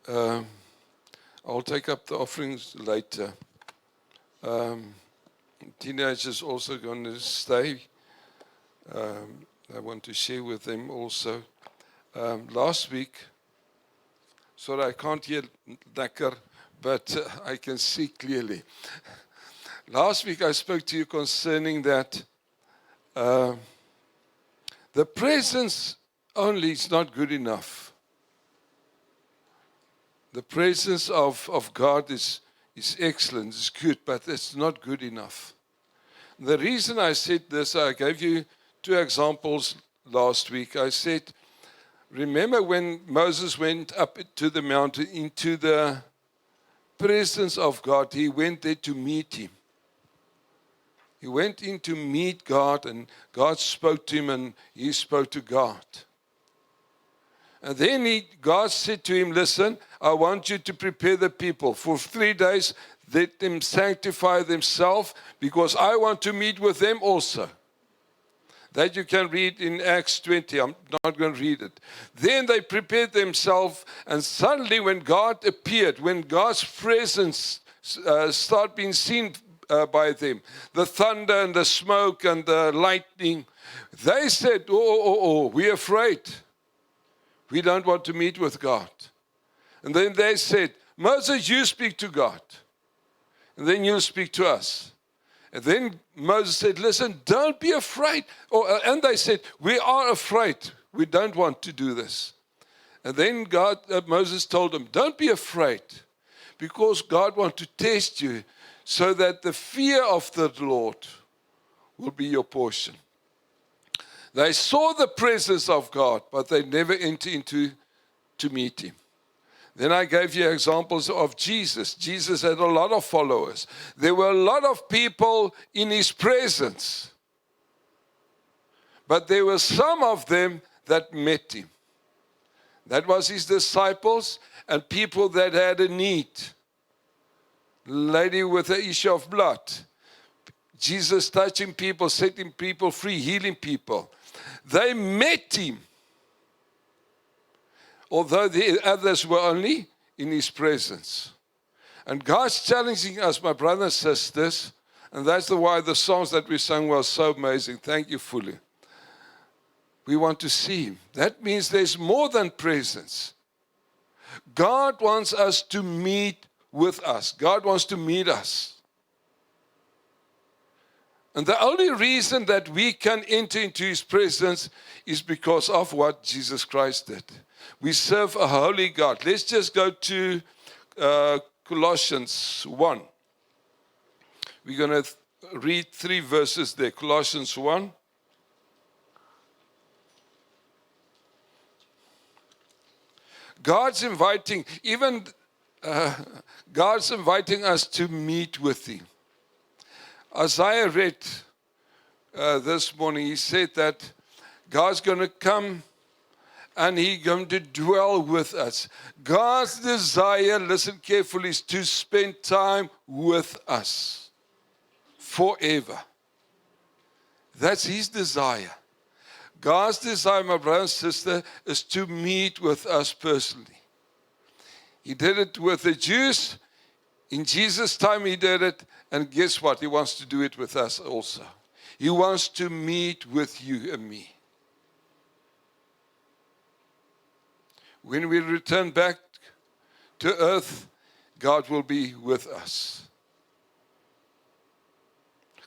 Um, I'll take up the offerings later. Teenagers also going to stay. I want to share with them also. Last week, sorry, I can't hear lekker, but I can see clearly. Last week I spoke to you concerning that the presence only is not good enough. The presence of God is excellent, it's good, but it's not good enough. The reason I said this, I gave you 2 examples last week. I said, remember when Moses went up to the mountain into the presence of God, he went there to meet him. He went in to meet God, and God spoke to him, and he spoke to God. And then God said to him, listen, I want you to prepare the people. For 3 days, let them sanctify themselves, because I want to meet with them also. That you can read in Acts 20. I'm not going to read it. Then they prepared themselves, and suddenly when God appeared, when God's presence started being seen by them, the thunder and the smoke and the lightning, they said, we're afraid. We don't want to meet with God. And then they said, Moses, you speak to God. And then you speak to us. And then Moses said, listen, don't be afraid. And they said, we are afraid. We don't want to do this. And then Moses told them, don't be afraid, because God wants to test you so that the fear of the Lord will be your portion. They saw the presence of God, but they never entered into to meet him. Then I gave you examples of Jesus. Jesus had a lot of followers. There were a lot of people in his presence. But there were some of them that met him. That was his disciples and people that had a need. Lady with the issue of blood. Jesus touching people, setting people free, healing people. They met him. Although the others were only in his presence. And God's challenging us, my brothers and sisters, and that's why the songs that we sang were so amazing. Thank you fully. We want to see him. That means there's more than presence. God wants us to meet with us. God wants to meet us. And the only reason that we can enter into his presence is because of what Jesus Christ did. We serve a holy God. Let's just go to Colossians 1. We're going to read 3 verses there. Colossians 1. God's inviting us to meet with him. Isaiah read this morning, he said that God's going to come and he's going to dwell with us. God's desire, listen carefully, is to spend time with us forever. That's his desire. God's desire, my brother and sister, is to meet with us personally. He did it with the Jews. In Jesus' time he did it. And guess what? He wants to do it with us also. He wants to meet with you and me. When we return back to earth, God will be with us.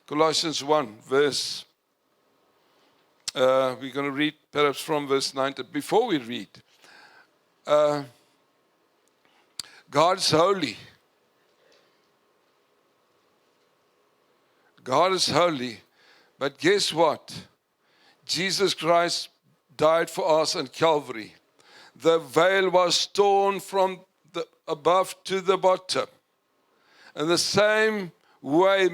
Colossians 1, verse, we're going to read perhaps from verse 9. Before we read, God is holy. God is holy. But guess what? Jesus Christ died for us on Calvary. The veil was torn from the above to the bottom. And the same way,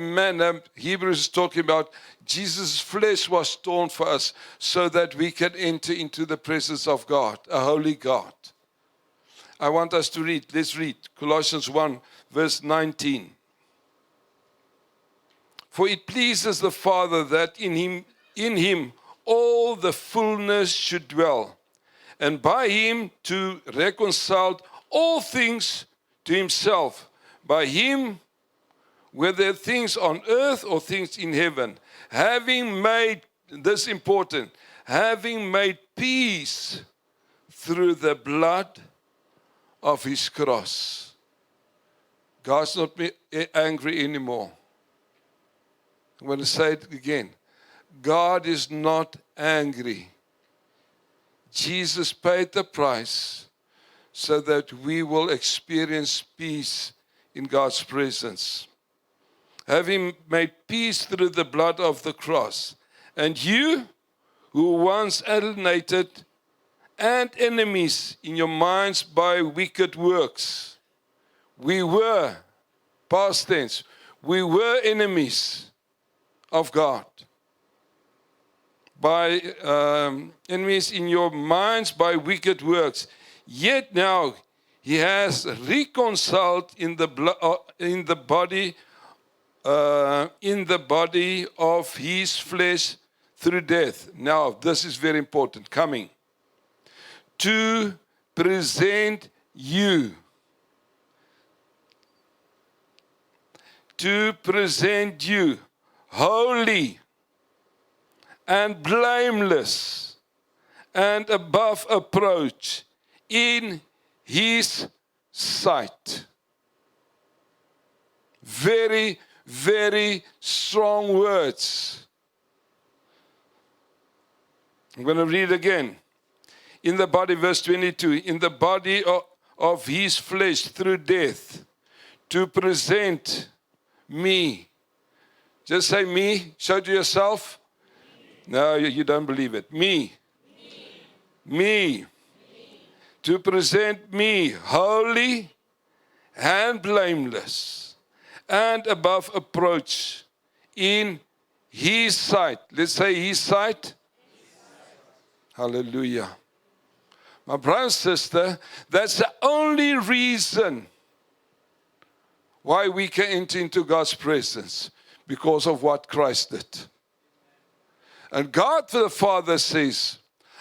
Hebrews is talking about, Jesus' flesh was torn for us so that we can enter into the presence of God, a holy God. I want us to read. Let's read Colossians 1, verse 19. For it pleases the Father that in him all the fullness should dwell, and by him to reconcile all things to himself. By him, whether things on earth or things in heaven, having made, this important, having made peace through the blood of his cross. God's not angry anymore. I'm going to say it again. God is not angry. Jesus paid the price so that we will experience peace in God's presence. Having made peace through the blood of the cross. And you, who once alienated and enemies in your minds by wicked works. We were, past tense, we were enemies of God. By enemies in your minds by wicked works. Yet now he has reconciled in the body of his flesh through death. Now, this is very important. Coming. To present you. To present you holy and blameless and above reproach in his sight. Very, very strong words. I'm going to read again. In the body, verse 22, in the body of his flesh through death, to present me. Just say me. Show to yourself. No, you don't believe it. Me. Me. To present me holy and blameless and above reproach in his sight. Let's say his sight. Hallelujah. My brother and sister, that's the only reason why we can enter into God's presence, because of what Christ did. And God the Father says,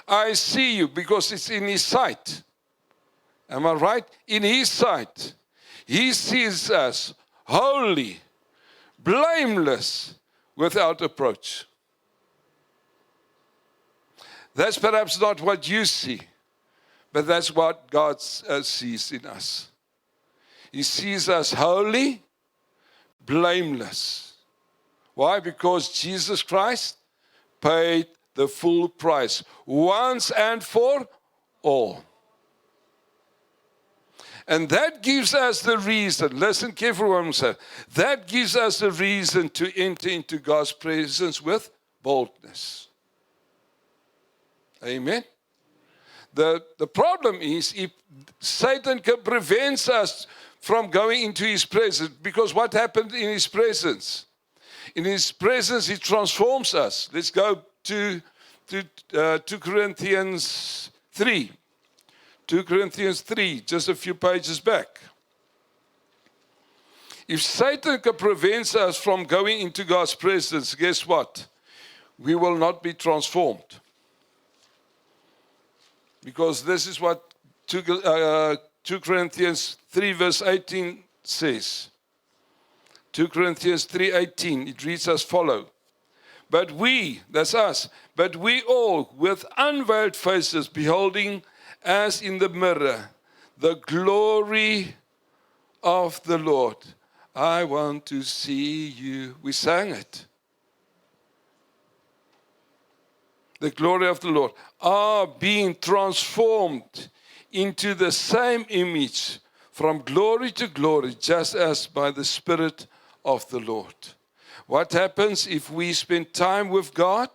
I see you, because it's in his sight. Am I right? In his sight. He sees us holy, blameless, without reproach. That's perhaps not what you see, but that's what God sees in us. He sees us holy, blameless. Why? Because Jesus Christ paid the full price once and for all. And that gives us the reason, listen carefully what I'm saying, that gives us the reason to enter into God's presence with boldness. Amen? The problem is if Satan prevents us from going into his presence, because what happened in his presence? In his presence, he transforms us. Let's go to 2 Corinthians 3. 2 Corinthians 3, just a few pages back. If Satan prevents us from going into God's presence, guess what? We will not be transformed. Because this is what 2 Corinthians 3 verse 18 says. 2 Corinthians 3:18, it reads as follows. But we, that's us, but we all with unveiled faces beholding as in the mirror the glory of the Lord. I want to see you. We sang it. The glory of the Lord are being transformed into the same image from glory to glory, just as by the Spirit of the Lord. What happens if we spend time with God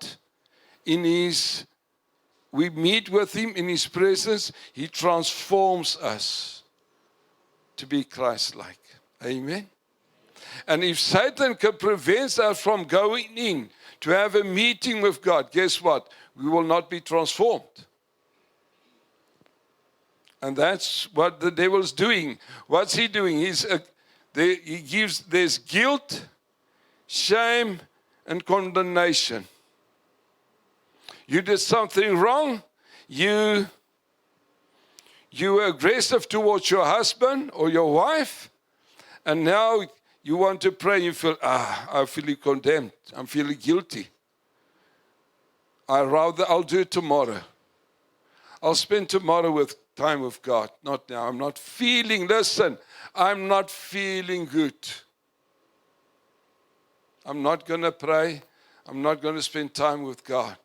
we meet with him in his presence? He transforms us to be Christ-like. Amen. And if Satan can prevent us from going in to have a meeting with God, guess what? We will not be transformed. And that's what the devil's doing. What's he doing? There's guilt, shame, and condemnation. You did something wrong. You You were aggressive towards your husband or your wife, and now you want to pray, you feel, I'm feeling condemned. I'm feeling guilty. I'll do it tomorrow. I'll spend tomorrow with time with God, not now. I'm not feeling good. I'm not going to pray. I'm not going to spend time with God.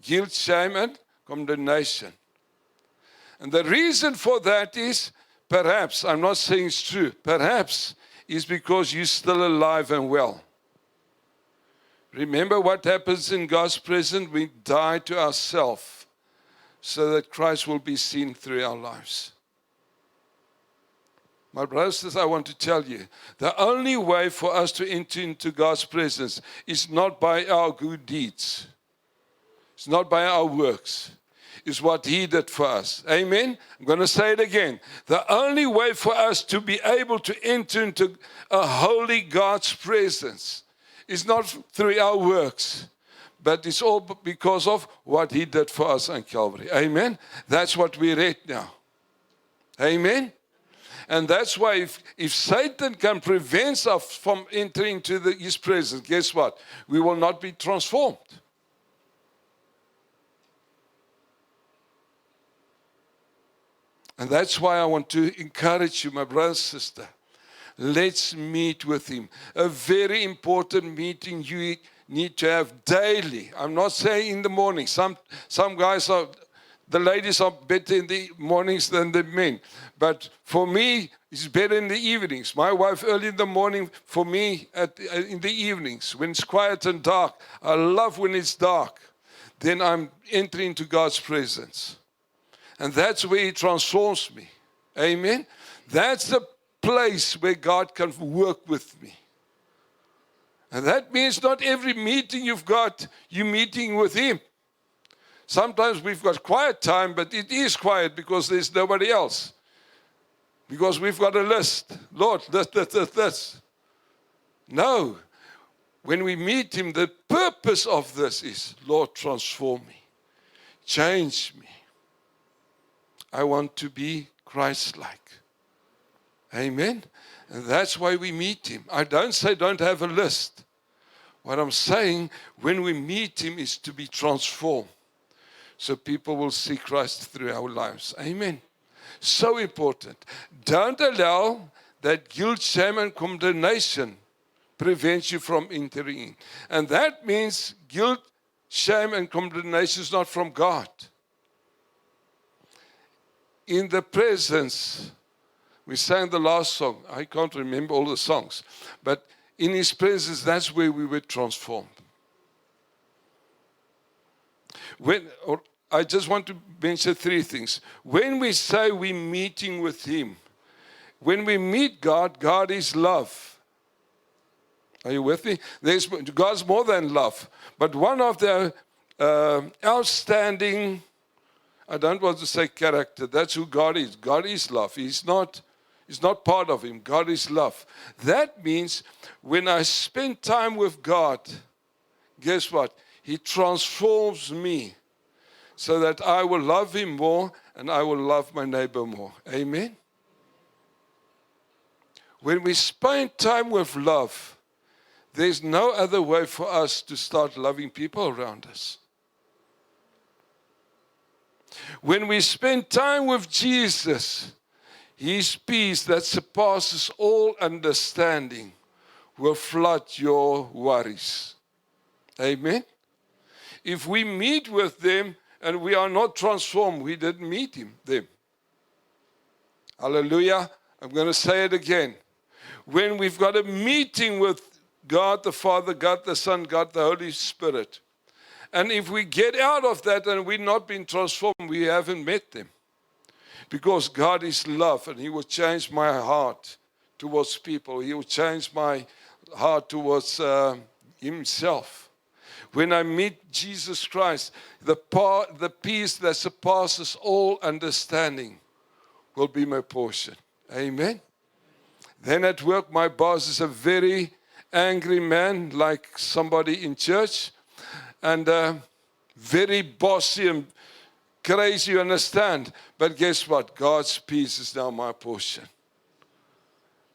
Guilt, shame, and condemnation. And the reason for that is, perhaps, I'm not saying it's true, perhaps is because you're still alive and well. Remember what happens in God's presence? We die to ourselves so that Christ will be seen through our lives. My brothers, I want to tell you, the only way for us to enter into God's presence is not by our good deeds. It's not by our works. It's what He did for us. Amen? I'm going to say it again. The only way for us to be able to enter into a holy God's presence is not through our works, but it's all because of what He did for us on Calvary. Amen? That's what we read now. Amen? And that's why if Satan can prevent us from entering into His presence, guess what? We will not be transformed. And that's why I want to encourage you, my brother and sister. Let's meet with Him. A very important meeting you need to have daily. I'm not saying in the morning. Some guys are, the ladies are better in the mornings than the men. But for me, it's better in the evenings. My wife early in the morning, for me in the evenings, when it's quiet and dark. I love when it's dark. Then I'm entering into God's presence. And that's where He transforms me. Amen? That's the place where God can work with me. And that means not every meeting you've got, you're meeting with Him. Sometimes we've got quiet time, but it is quiet because there's nobody else. Because we've got a list. Lord, this. No. When we meet Him, the purpose of this is, Lord, transform me. Change me. I want to be Christ-like. Amen? And that's why we meet Him. I don't say don't have a list. What I'm saying, when we meet Him, is to be transformed. So people will see Christ through our lives. Amen? So important. Don't allow that guilt, shame, and condemnation prevent you from entering in. And that means guilt, shame, and condemnation is not from God. In the presence, we sang the last song. I can't remember all the songs. But in His presence, that's where we were transformed. I just want to mention three things. When we say we're meeting with Him, when we meet God, God is love. Are you with me? God's more than love. But one of the outstanding, I don't want to say character, that's who God is. God is love. It's not part of Him. God is love. That means when I spend time with God, guess what? He transforms me so that I will love Him more and I will love my neighbor more. Amen? When we spend time with love, there's no other way for us to start loving people around us. When we spend time with Jesus, His peace that surpasses all understanding will flood your worries. Amen? If we meet with them and we are not transformed, we didn't meet them. Hallelujah. I'm going to say it again. When we've got a meeting with God the Father, God the Son, God the Holy Spirit, and if we get out of that and we're not being transformed, we haven't met them. Because God is love and He will change my heart towards people. He will change my heart towards Himself. When I meet Jesus Christ, the peace that surpasses all understanding will be my portion. Amen? Then at work, my boss is a very angry man, like somebody in church, and very bossy, and crazy, you understand. But guess what? God's peace is now my portion.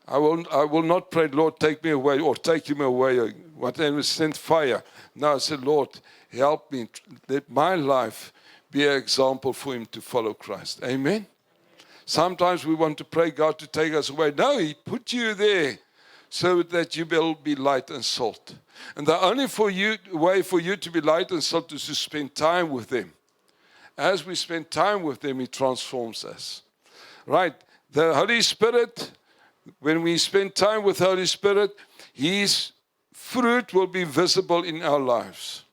I will not pray, Lord, take me away, or take him away, or whatever, send fire. No, I said, Lord, help me. Let my life be an example for him to follow Christ. Amen? Sometimes we want to pray God to take us away. No, he put you there so that you will be light and salt. And the only way for you to be light and salt is to spend time with him. As we spend time with him, he transforms us. Right? The Holy Spirit, when we spend time with the Holy Spirit, his fruit will be visible in our lives.